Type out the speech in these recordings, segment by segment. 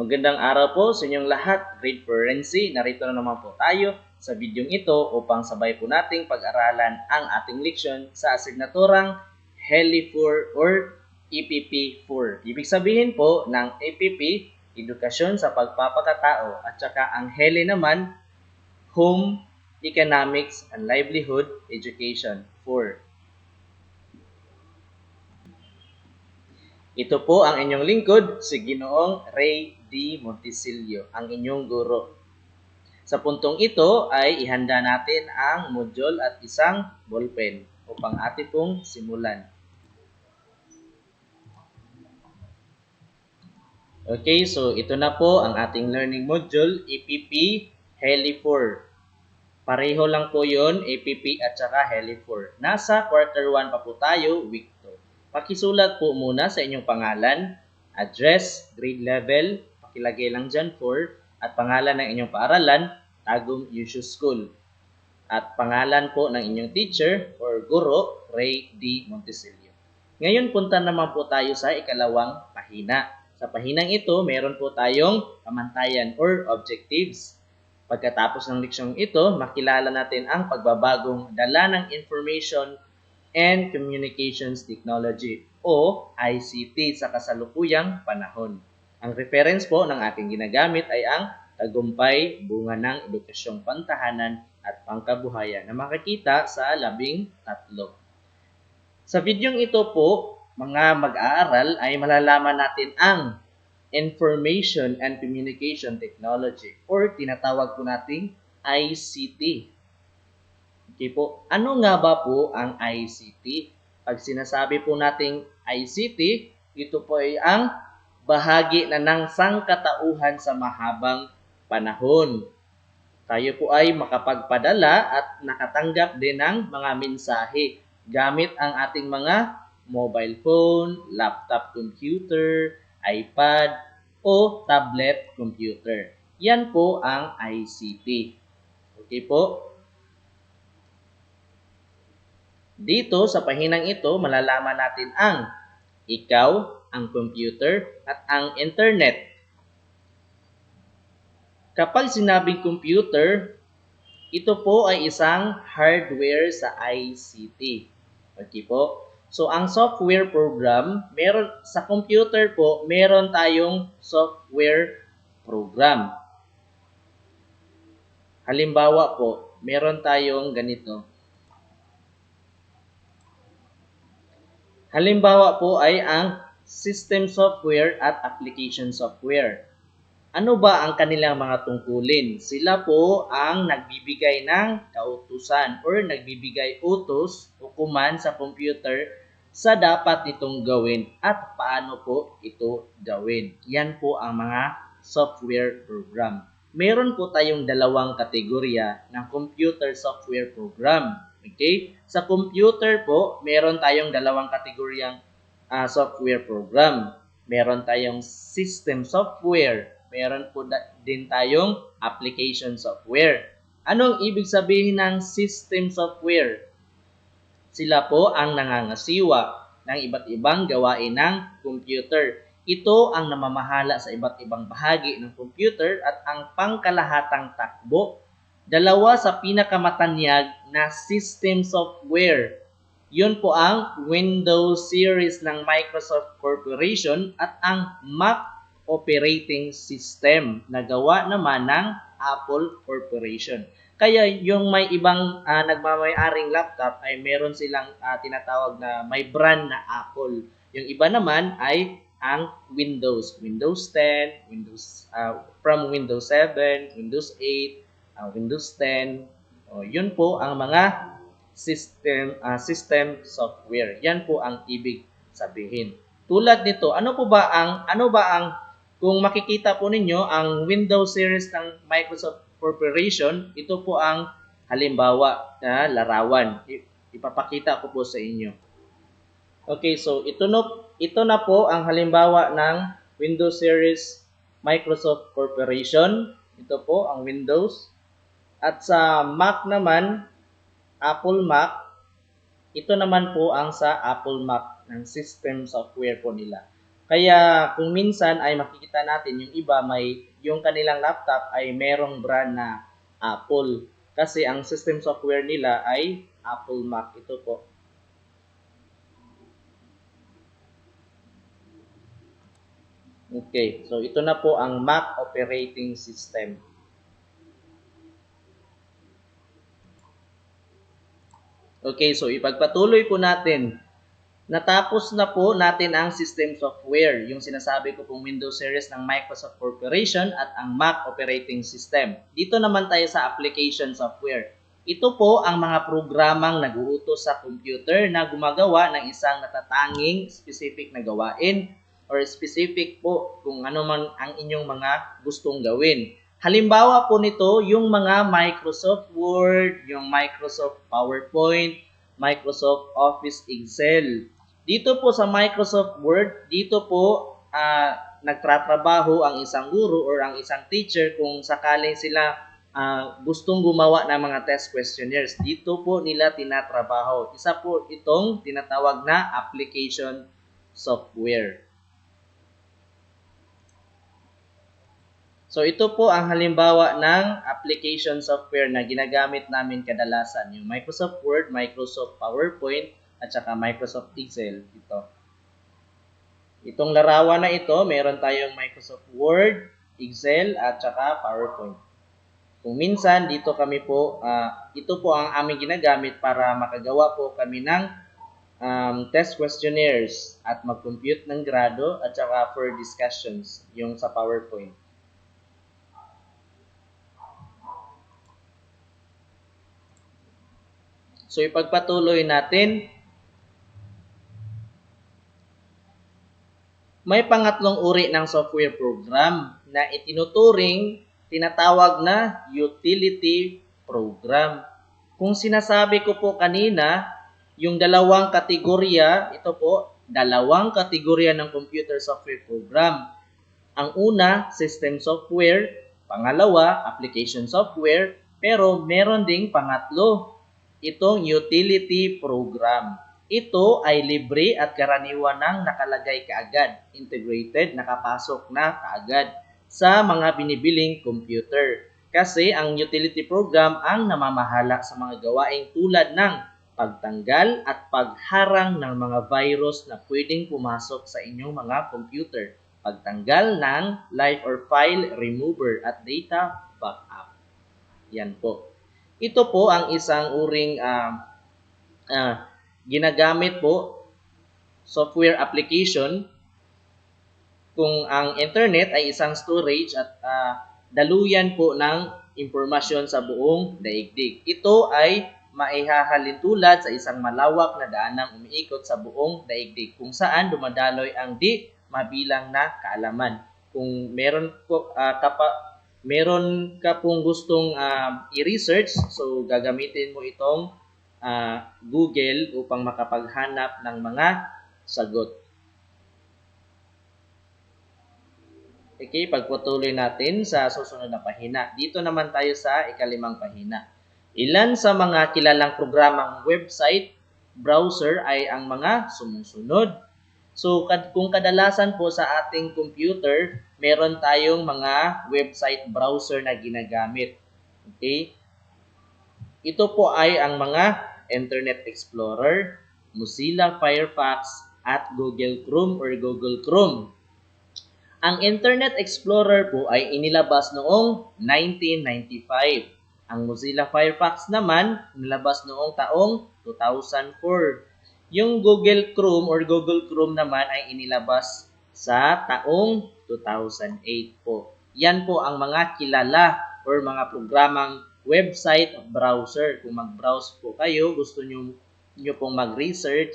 Magandang araw po sa inyong lahat. Grade Forensic, narito na naman po tayo sa video ito upang sabay po nating pag-aralan ang ating leksyon sa asignaturang HELI-4 or EPP4. Ibig sabihin po ng EPP, Edukasyon sa Pagpapakatao, at saka ang HELI naman, Home, Economics, and Livelihood Education 4. Ito po ang inyong lingkod, si Ginoong Ray D. Montisilio, ang inyong guro. Sa puntong ito ay ihanda natin ang module at isang ballpen upang atin pong simulan. Okay, so ito na po ang ating learning module, EPP HELI-4. Pareho lang po yun, EPP at saka HELI-4. Nasa quarter 1 pa po tayo, week 2. Pakisulat po muna sa inyong pangalan, address, grade level, pakilagay lang dyan 4, at pangalan ng inyong paaralan, Tagum Yushu School. At pangalan po ng inyong teacher or guro, Ray D. Montisilio. Ngayon punta naman po tayo sa ikalawang pahina. Sa pahinang ito, meron po tayong pamantayan or objectives. Pagkatapos ng leksyong ito, makilala natin ang pagbabagong dala ng Information and Communications Technology o ICT sa kasalukuyang panahon. Ang reference po ng ating ginagamit ay ang Tagumpay, Bunga ng Edukasyong Pantahanan at Pangkabuhayan na makikita sa 13. Sa videong ito po, mga mag-aaral ay malalaman natin ang Information and Communication Technology or tinatawag po nating ICT. Okay po, ano nga ba po ang ICT? Pag sinasabi po nating ICT, ito po ay ang bahagi na ng sangkatauhan sa mahabang panahon. Tayo po ay makapagpadala at nakatanggap din ng mga mensahe gamit ang ating mga mobile phone, laptop computer, iPad, o tablet computer. Yan po ang ICT. Okay po? Dito sa pahinang ito, malalaman natin ang ikaw, ang computer, at ang internet. Kapag sinabing computer, ito po ay isang hardware sa ICT. Okay po? So, ang software program, meron sa computer po, meron tayong software program. Halimbawa po, meron tayong ganito. Halimbawa po ay ang system software at application software. Ano ba ang kanilang mga tungkulin? Sila po ang nagbibigay ng kautusan or nagbibigay utos o command sa computer sa dapat nitong gawin at paano po ito gawin. Yan po ang mga software program. Meron po tayong dalawang kategorya ng computer software program. Okay? Sa computer po, meron tayong dalawang kategoryang software program. Meron tayong system software. Meron po din tayong application software. Anong ibig sabihin ng system software? Sila po ang nangangasiwa ng iba't ibang gawain ng computer. Ito ang namamahala sa iba't ibang bahagi ng computer at ang pangkalahatang takbo. Dalawa sa pinakamatanyag na system software. Yun po ang Windows series ng Microsoft Corporation at ang Mac operating system na gawa naman ng Apple Corporation. Kaya yung may ibang nagmamay-aring laptop ay meron silang tinatawag na may brand na Apple. Yung iba naman ay ang Windows. Windows 10, from Windows 7, Windows 8, Windows 10. Yun po ang mga system software. Yan po ang ibig sabihin. Tulad nito, ano ba ang kung makikita po ninyo ang Windows series ng Microsoft Corporation, ito po ang halimbawa na larawan. Ipapakita ko po sa inyo. Okay, so ito na po ang halimbawa ng Windows series Microsoft Corporation. Ito po ang Windows. At sa Mac naman, Apple Mac, ito naman po ang sa Apple Mac ng system software po nila. Kaya kung minsan ay makikita natin yung iba yung kanilang laptop ay merong brand na Apple kasi ang system software nila ay Apple Mac. Ito po. Okay, so ito na po ang Mac operating system. Okay, so ipagpatuloy po natin. Natapos na po natin ang system software, yung sinasabi ko pong Windows series ng Microsoft Corporation at ang Mac operating system. Dito naman tayo sa application software. Ito po ang mga programang nag-uutos sa computer na gumagawa ng isang natatanging specific na gawain or specific po kung ano man ang inyong mga gustong gawin. Halimbawa po nito, yung mga Microsoft Word, yung Microsoft PowerPoint, Microsoft Office Excel. Dito po sa Microsoft Word, dito po nagtratrabaho ang isang guro or ang isang teacher kung sakaling sila gustong gumawa ng mga test questionnaires. Dito po nila tinatrabaho. Isa po itong tinatawag na application software. So ito po ang halimbawa ng application software na ginagamit namin kadalasan, yung Microsoft Word, Microsoft PowerPoint, at saka Microsoft Excel. Itong larawan na ito, meron tayong Microsoft Word, Excel, at saka PowerPoint. Kung minsan, dito kami po, ito po ang aming ginagamit para makagawa po kami ng test questionnaires at mag-compute ng grado at saka for discussions, yung sa PowerPoint. So, ipagpatuloy natin. May pangatlong uri ng software program na itinuturing tinatawag na utility program. Kung sinasabi ko po kanina, yung dalawang kategorya, ito po, dalawang kategorya ng computer software program. Ang una, system software. Pangalawa, application software. Pero meron ding pangatlo, itong utility program. Ito ay libre at karaniwan nang nakalagay kaagad, integrated, nakapasok na kaagad sa mga binibiling computer. Kasi ang utility program ang namamahala sa mga gawaing tulad ng pagtanggal at pagharang ng mga virus na pwedeng pumasok sa inyong mga computer, pagtanggal ng live or file remover at data backup. Yan po. Ito po ang isang uring ginagamit po software application kung ang internet ay isang storage at daluyan po ng impormasyon sa buong daigdig. Ito ay maihahalin tulad sa isang malawak na daanang umiikot sa buong daigdig kung saan dumadaloy ang di mabilang na kaalaman. Kung meron po meron ka pong gustong i-research, so gagamitin mo itong Google upang makapaghanap ng mga sagot. Okay, pagpatuloy natin sa susunod na pahina. Dito naman tayo sa ikalimang pahina. Ilan sa mga kilalang programang website, browser ay ang mga sumusunod. So, kung kadalasan po sa ating computer, meron tayong mga website browser na ginagamit. Okay? Ito po ay ang mga Internet Explorer, Mozilla Firefox, at Google Chrome or Google Chrome. Ang Internet Explorer po ay inilabas noong 1995. Ang Mozilla Firefox naman, nilabas noong taong 2004. Yung Google Chrome or Google Chrome naman ay inilabas sa taong 2008 po. Yan po ang mga kilala or mga programang website browser. Kung mag-browse po kayo, gusto nyo pong mag-research,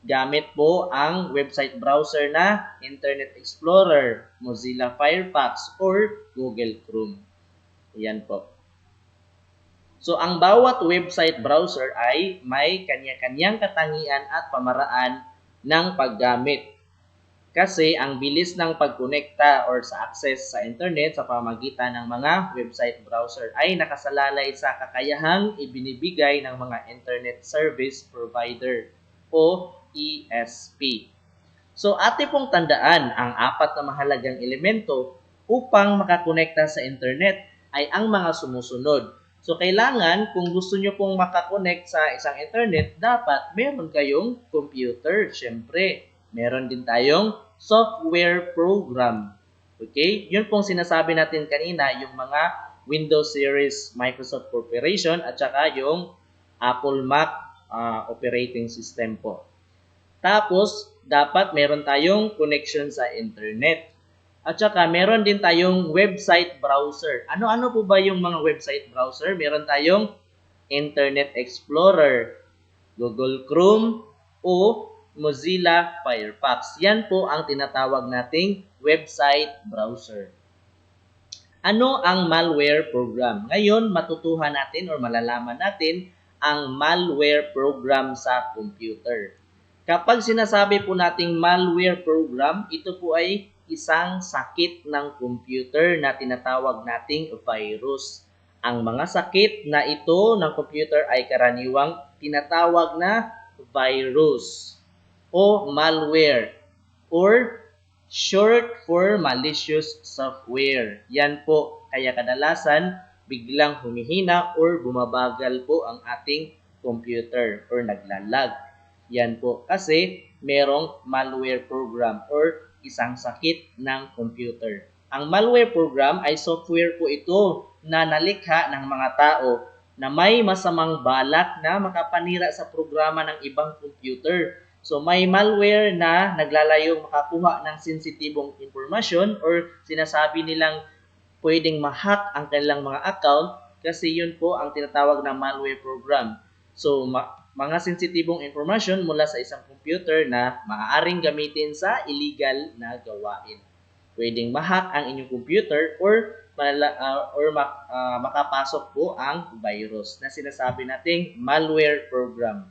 gamit po ang website browser na Internet Explorer, Mozilla Firefox, or Google Chrome. Yan po. So, ang bawat website browser ay may kanya-kanyang katangian at pamaraan ng paggamit. Kasi ang bilis ng pagkonekta or sa access sa internet sa pamagitan ng mga website browser ay nakasalalay sa kakayahang ibinibigay ng mga internet service provider o ESP. So, ate pong tandaan ang apat na mahalagang elemento upang makakonekta sa internet ay ang mga sumusunod. So, kailangan kung gusto nyo pong makakonect sa isang internet, dapat meron kayong computer. Siyempre, meron din tayong software program. Okay? Yun pong sinasabi natin kanina, yung mga Windows Series Microsoft Corporation at saka yung Apple Mac operating system po. Tapos, dapat meron tayong connection sa internet. At saka, meron din tayong website browser. Ano-ano po ba yung mga website browser? Meron tayong Internet Explorer, Google Chrome, o Mozilla Firefox. Yan po ang tinatawag nating website browser. Ano ang malware program? Ngayon, matutuhan natin or malalaman natin ang malware program sa computer. Kapag sinasabi po nating malware program, ito po ay isang sakit ng computer na tinatawag nating virus. Ang mga sakit na ito ng computer ay karaniwang tinatawag na virus o malware or short for malicious software. Yan po, kaya kadalasan biglang humihina or bumabagal po ang ating computer or naglalag. Yan po, kasi merong malware program or isang sakit ng computer. Ang malware program ay software po ito na nalikha ng mga tao na may masamang balak na makapanira sa programa ng ibang computer. So may malware na naglalayong makakuha ng sensitibong impormasyon or sinasabi nilang pwedeng ma-hack ang kanilang mga account kasi yun po ang tinatawag na malware program. So mga sensitibong impormasyon mula sa isang computer na maaaring gamitin sa illegal na gawain. Pwedeng ma-hack ang inyong computer or makapasok po ang virus na sinasabi nating malware program.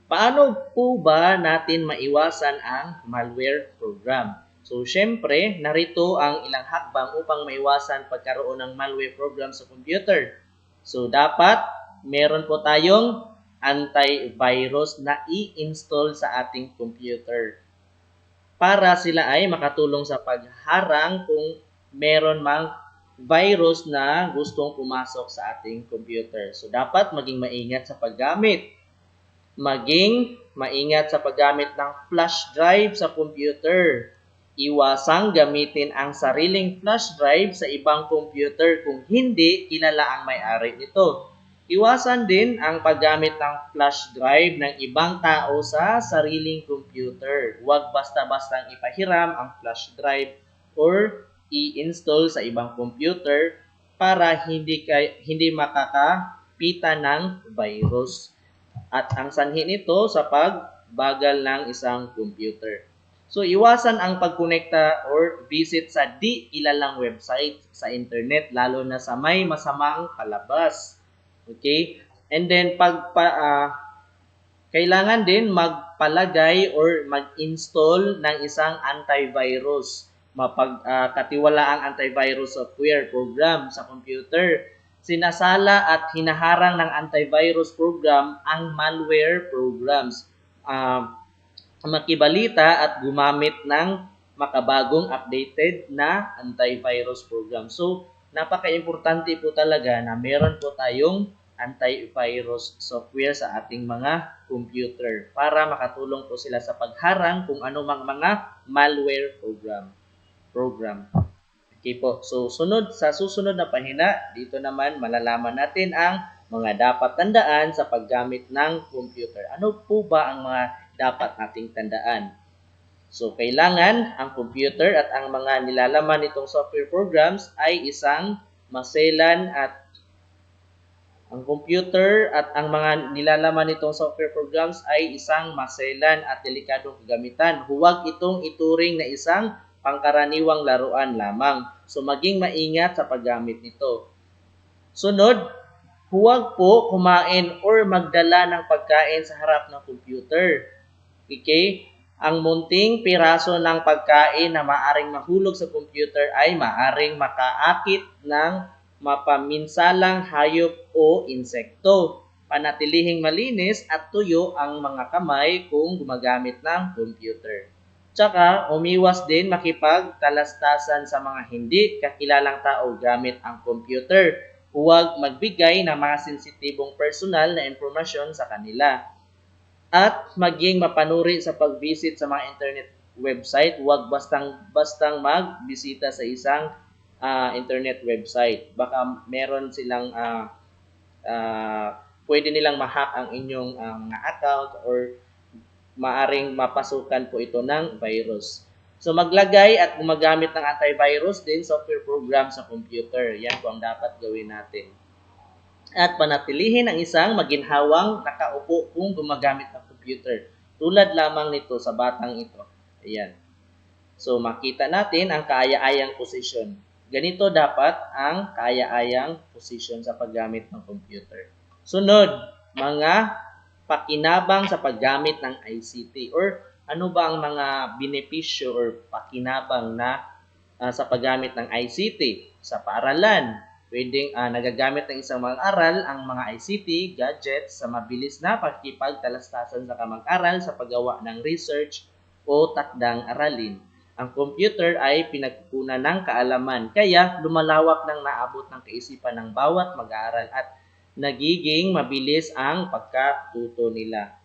Paano po ba natin maiwasan ang malware program? So, syempre, narito ang ilang hakbang upang maiwasan pagkaroon ng malware program sa computer. So, dapat meron po tayong antivirus na i-install sa ating computer para sila ay makatulong sa pagharang kung meron mang virus na gustong pumasok sa ating computer. So, dapat maging maingat sa paggamit. Maging maingat sa paggamit ng flash drive sa computer. Iwasang gamitin ang sariling flash drive sa ibang computer kung hindi kilala ang may-ari nito. Iwasan din ang paggamit ng flash drive ng ibang tao sa sariling computer. Huwag basta-bastang ipahiram ang flash drive or i-install sa ibang computer para hindi makakapita ng virus. At ang sanhi nito sa pagbagal ng isang computer. So, iwasan ang pagkonekta or visit sa di kilalang website sa internet, lalo na sa may masamang palabas. Okay? And then, kailangan din magpalagay or mag-install ng isang antivirus. Katiwalaang antivirus software program sa computer. Sinasala at hinaharang ng antivirus program ang malware programs. Makibalita at gumamit ng makabagong updated na antivirus program. So, napaka-importante po talaga na meron po tayong antivirus software sa ating mga computer para makatulong po sila sa pagharang kung anumang mga malware program. Okay po. So, sa susunod na pahina, dito naman malalaman natin ang mga dapat tandaan sa paggamit ng computer. Ano po ba ang mga dapat nating tandaan? So, kailangan ang computer at ang mga nilalaman nitong software programs ay isang maselan at ang computer at ang mga nilalaman nitong software programs ay isang maselan at delikadong kagamitan. Huwag itong ituring na isang pangkaraniwang laruan lamang. So, maging maingat sa paggamit nito. Sunod, huwag po kumain or magdala ng pagkain sa harap ng computer. Okay? Ang munting piraso ng pagkain na maaring mahulog sa computer ay maaring makaakit ng mapaminsalang hayop o insekto. Panatilihing malinis at tuyo ang mga kamay kung gumagamit ng computer. Tsaka, umiwas din makipagtalastasan sa mga hindi kakilalang tao gamit ang computer. Huwag magbigay ng mga sensitibong personal na impormasyon sa kanila. At maging mapanuri sa pag-visit sa mga internet website. Huwag bastang magbisita sa isang internet website. Baka meron silang pwede nilang ma-hack ang inyong mga account or maaring mapasukan po ito ng virus. So maglagay at gumagamit ng antivirus din software program sa computer. Yan po ang dapat gawin natin. At panatilihin ang isang maginhawang nakaupo kung gumagamit ng computer. Tulad lamang nito sa batang ito. Ayan. So makita natin ang kaaya-ayang posisyon. Ganito dapat ang kaaya-ayang posisyon sa paggamit ng computer. Sunod, mga pakinabang sa paggamit ng ICT or ano ba ang mga benepisyo or pakinabang na sa paggamit ng ICT sa paaralan. Pwedeng nagagamit ng isang mag-aral ang mga ICT gadgets sa mabilis na pagkipagtalastasan sa kamag-aral sa paggawa ng research o takdang aralin. Ang computer ay pinagkukunan ng kaalaman, kaya lumalawak ng naabot ng kaisipan ng bawat mag-aaral at nagiging mabilis ang pagkatuto nila.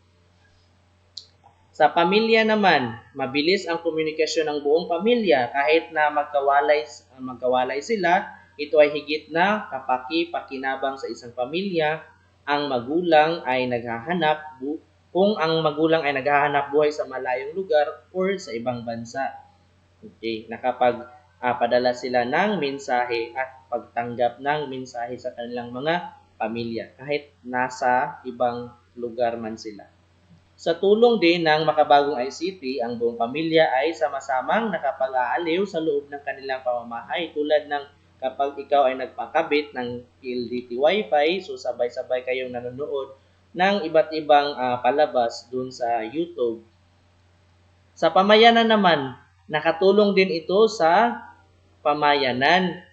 Sa pamilya naman, mabilis ang komunikasyon ng buong pamilya kahit na magkawalay sila. Ito ay higit na kapaki-pakinabang sa isang pamilya. Ang magulang ay naghahanap buhay sa malayong lugar or sa ibang bansa. Okay, nakapagpadala sila ng mensahe at pagtanggap ng mensahe sa kanilang mga pamilya kahit nasa ibang lugar man sila. Sa tulong din ng makabagong ICT, ang buong pamilya ay sama-samang nakapag-aaliw sa loob ng kanilang pamamahay tulad ng kapag ikaw ay nagpakabit ng PLDT Wi-Fi, so sabay-sabay kayong nanonood ng iba't ibang palabas dun sa YouTube. Sa pamayanan naman, nakatulong din ito sa pamayanan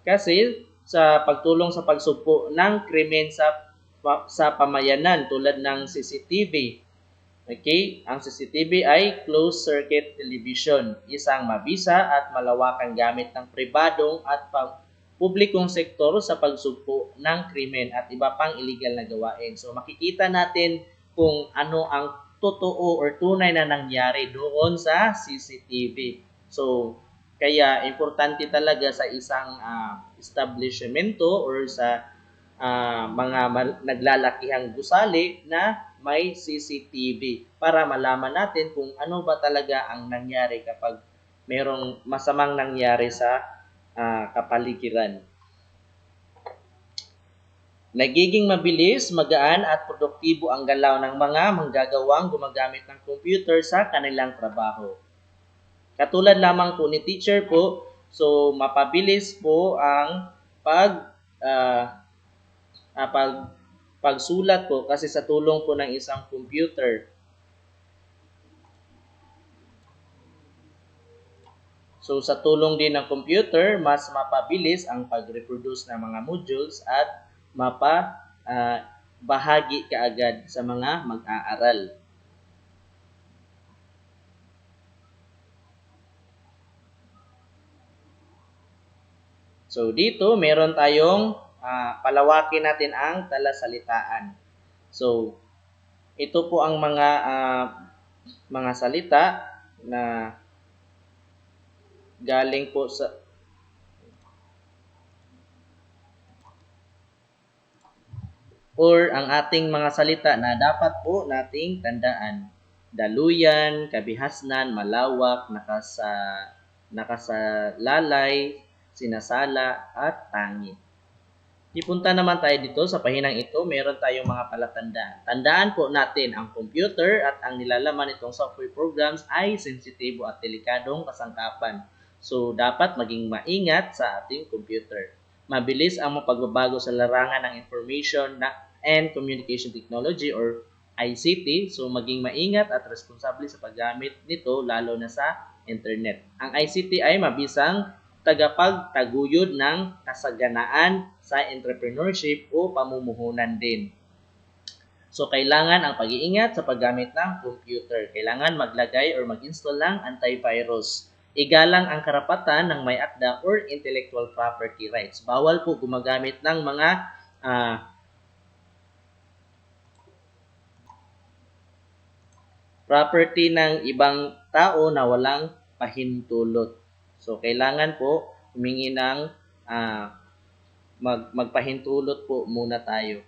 kasi sa pagtulong sa pagsugpo ng krimen sa pamayanan tulad ng CCTV. Okay, ang CCTV ay closed-circuit television, isang mabisa at malawakang gamit ng pribadong at publikong sektor sa pagsugpo ng krimen at iba pang illegal na gawain. So makikita natin kung ano ang totoo or tunay na nangyari doon sa CCTV. So kaya importante talaga sa isang establishmento or sa mga naglalakihang gusali na may CCTV para malaman natin kung ano ba talaga ang nangyari kapag merong masamang nangyari sa kapaligiran. Nagiging mabilis, magaan at produktibo ang galaw ng mga manggagawang gumagamit ng computer sa kanilang trabaho. Katulad lamang po ni teacher po, so mapabilis po ang pagsulat po kasi sa tulong po ng isang computer. So sa tulong din ng computer, mas mapabilis ang pag-reproduce ng mga modules at bahagi kaagad sa mga mag-aaral. So dito meron tayong palawakin natin ang talasalitaan. So ito po ang mga salita na galing po sa or ang ating mga salita na dapat po nating tandaan. Daluyan, kabihasnan, malawak, nakasalalay, sinasala, at tangi. Ipunta naman tayo dito sa pahinang ito, meron tayong mga palatandaan. Tandaan po natin ang computer at ang nilalaman nitong software programs ay sensitibo at delikadong kasangkapan. So, dapat maging maingat sa ating computer. Mabilis ang pagbabago sa larangan ng information and communication technology or ICT. So, maging maingat at responsable sa paggamit nito lalo na sa internet. Ang ICT ay mabisang tagapagtaguyod ng kasaganaan sa entrepreneurship o pamumuhunan din. So, kailangan ang pag-iingat sa paggamit ng computer. Kailangan maglagay or mag-install ng antivirus. Igalang ang karapatan ng may akda or intellectual property rights. Bawal po gumagamit ng mga property ng ibang tao na walang pahintulot. So, kailangan po humingi ng magpahintulot po muna tayo.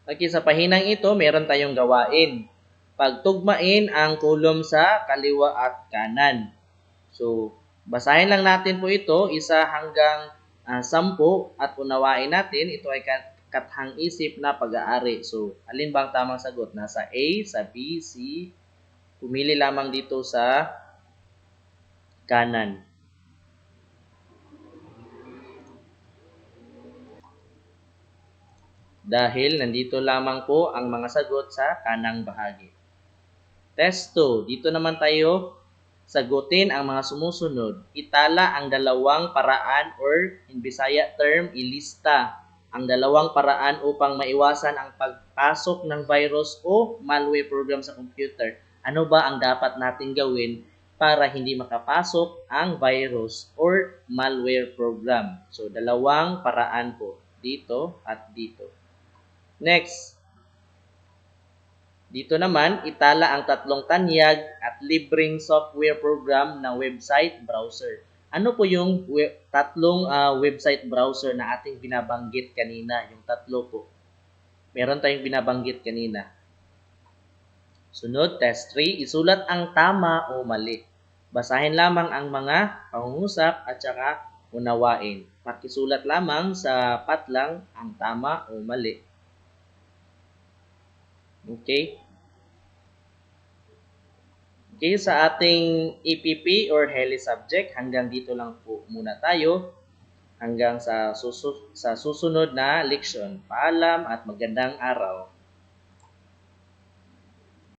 Okay, sa pahinang ito, meron tayong gawain. Pagtugmain ang kulom sa kaliwa at kanan. So, basahin lang natin po ito, 1 hanggang 10 at unawain natin, ito ay kathang isip na pag-aari. So, alin bang tamang sagot? Nasa A, sa B, C. Pumili lamang dito sa kanan. Dahil nandito lamang po ang mga sagot sa kanang bahagi. Test 2. Dito naman tayo sagutin ang mga sumusunod. Itala ang dalawang paraan or in Bisaya term, ilista ang dalawang paraan upang maiwasan ang pagpasok ng virus o malware program sa computer. Ano ba ang dapat natin gawin para hindi makapasok ang virus or malware program? So, dalawang paraan po. Dito at dito. Next. Dito naman, itala ang tatlong tanyag at libreng software program ng website browser. Ano po yung tatlong website browser na ating binabanggit kanina? Yung tatlo po. Meron tayong binabanggit kanina. Sunod, test 3. Isulat ang tama o mali. Basahin lamang ang mga pangungusap at saka unawain. Pakisulat lamang sa patlang ang tama o mali. Okay? Okay, sa ating EPP or Heli subject, hanggang dito lang po muna tayo. Hanggang sa susunod na leksyon. Paalam at magandang araw.